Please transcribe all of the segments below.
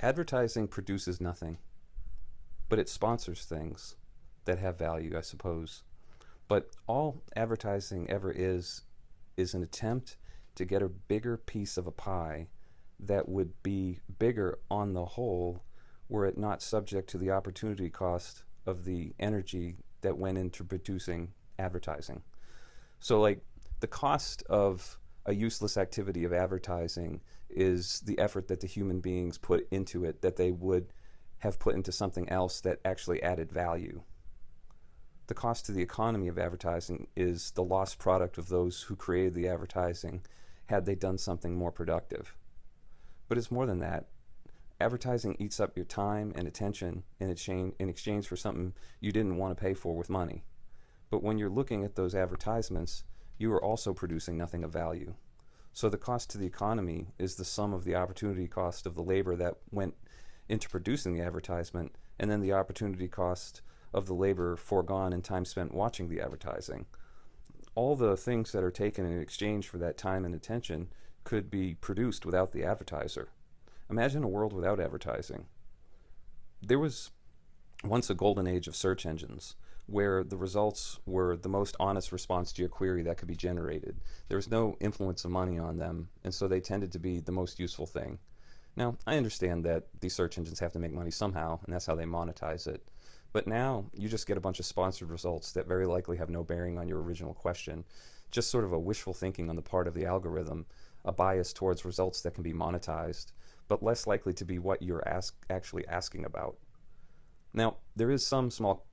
Advertising produces nothing, but it sponsors things that have value, I suppose. But all advertising ever is an attempt to get a bigger piece of a pie that would be bigger on the whole were it not subject to the opportunity cost of the energy that went into producing advertising. So, like, the cost of a useless activity of advertising is the effort that the human beings put into it that they would have put into something else that actually added value. The cost to the economy of advertising is the lost product of those who created the advertising had they done something more productive. But it's more than that. Advertising eats up your time and attention in exchange for something you didn't want to pay for with money. But when you're looking at those advertisements, you are also producing nothing of value. So the cost to the economy is the sum of the opportunity cost of the labor that went into producing the advertisement, and then the opportunity cost of the labor foregone and time spent watching the advertising. All the things that are taken in exchange for that time and attention could be produced without the advertiser. Imagine a world without advertising. There was once a golden age of search engines where the results were the most honest response to your query that could be generated. There was no influence of money on them, and so they tended to be the most useful thing. Now, I understand that these search engines have to make money somehow, and that's how they monetize it. But now you just get a bunch of sponsored results that very likely have no bearing on your original question. Just sort of a wishful thinking on the part of the algorithm, a bias towards results that can be monetized, but less likely to be what you're actually asking about. Now, there is some small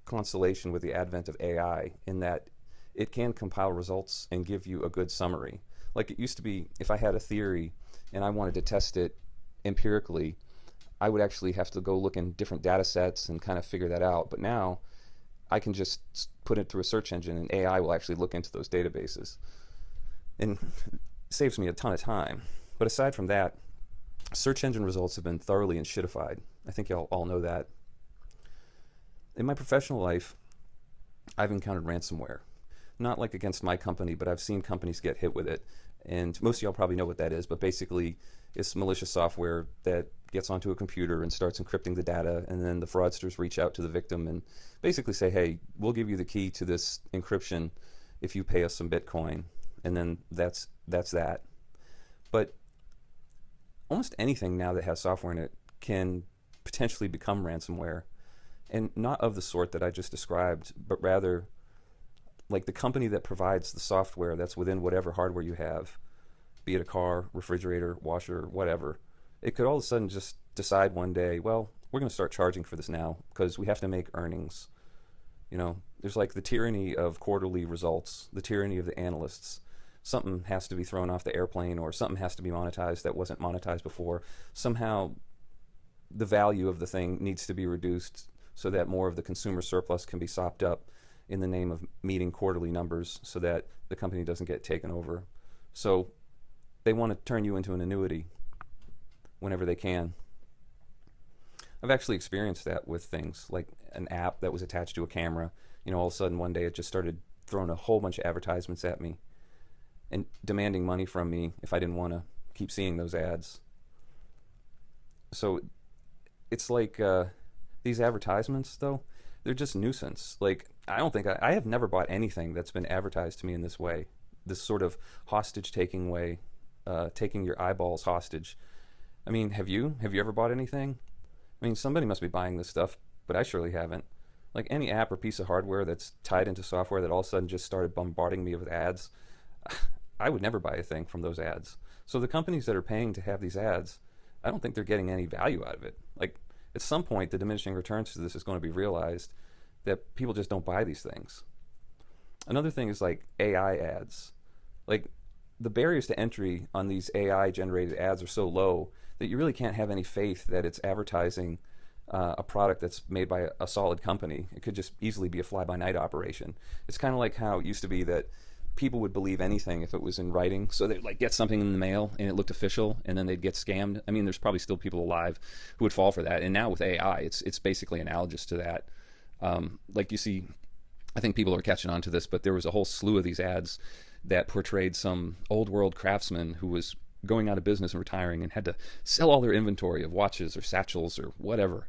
consolation with the advent of AI in that it can compile results and give you a good summary. Like it used to be, if I had a theory and I wanted to test it empirically, I would actually have to go look in different data sets and kind of figure that out. But now I can just put it through a search engine and AI will actually look into those databases. And it saves me a ton of time. But aside from that, search engine results have been thoroughly enshittified. I think y'all all know that. In my professional life, I've encountered ransomware. Not like against my company, but I've seen companies get hit with it. And most of y'all probably know what that is, but basically it's malicious software that gets onto a computer and starts encrypting the data, and then the fraudsters reach out to the victim and basically say, hey, we'll give you the key to this encryption if you pay us some Bitcoin. And then that's that. But almost anything now that has software in it can potentially become ransomware. And not of the sort that I just described, but rather like the company that provides the software that's within whatever hardware you have, be it a car, refrigerator, washer, whatever. It could all of a sudden just decide one day, well, we're going to start charging for this now because we have to make earnings. You know, there's like the tyranny of quarterly results, the tyranny of the analysts. Something has to be thrown off the airplane or something has to be monetized that wasn't monetized before. Somehow the value of the thing needs to be reduced so that more of the consumer surplus can be sopped up in the name of meeting quarterly numbers so that the company doesn't get taken over. So they want to turn you into an annuity whenever they can. I've actually experienced that with things like an app that was attached to a camera. You know, all of a sudden one day it just started throwing a whole bunch of advertisements at me and demanding money from me if I didn't want to keep seeing those ads. So it's like these advertisements, though, they're just nuisance. Like, I don't think I have never bought anything that's been advertised to me in this way, this sort of hostage-taking way, taking your eyeballs hostage. I mean, have you ever bought anything? I mean, somebody must be buying this stuff, but I surely haven't. Like any app or piece of hardware that's tied into software that all of a sudden just started bombarding me with ads, I would never buy a thing from those ads. So the companies that are paying to have these ads, I don't think they're getting any value out of it. Like, at some point, the diminishing returns to this is going to be realized that people just don't buy these things. Another thing is like AI ads. Like, the barriers to entry on these AI generated ads are so low that you really can't have any faith that it's advertising a product that's made by a solid company. It could just easily be a fly-by-night operation. It's kind of like how it used to be that people would believe anything if it was in writing. So they'd like get something in the mail and it looked official, and then they'd get scammed. I mean, there's probably still people alive who would fall for that. And now with AI, it's basically analogous to that. Like you see, I think people are catching on to this, but there was a whole slew of these ads that portrayed some old world craftsman who was going out of business and retiring and had to sell all their inventory of watches or satchels or whatever.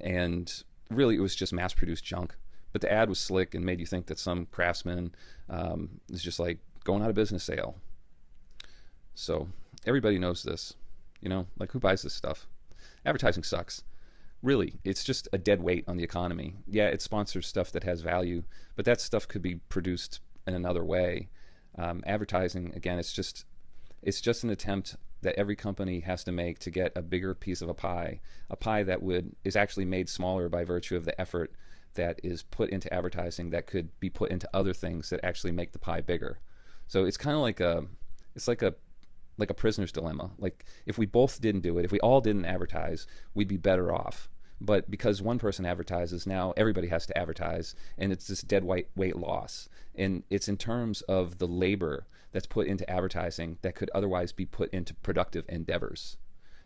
And really, it was just mass-produced junk. But the ad was slick and made you think that some craftsman is just like going out of business sale. So everybody knows this. Like, who buys this stuff? Advertising sucks. Really, it's just a dead weight on the economy. Yeah, it sponsors stuff that has value, but that stuff could be produced in another way. Advertising, again, it's just an attempt that every company has to make to get a bigger piece of a pie that is actually made smaller by virtue of the effort that is put into advertising that could be put into other things that actually make the pie bigger. So it's kind of like a prisoner's dilemma. Like, if we both didn't do it, if we all didn't advertise, we'd be better off. But because one person advertises, now everybody has to advertise, and it's this dead weight loss. And it's in terms of the labor that's put into advertising that could otherwise be put into productive endeavors.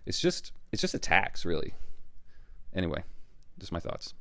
It's just a tax, really. Anyway, just my thoughts.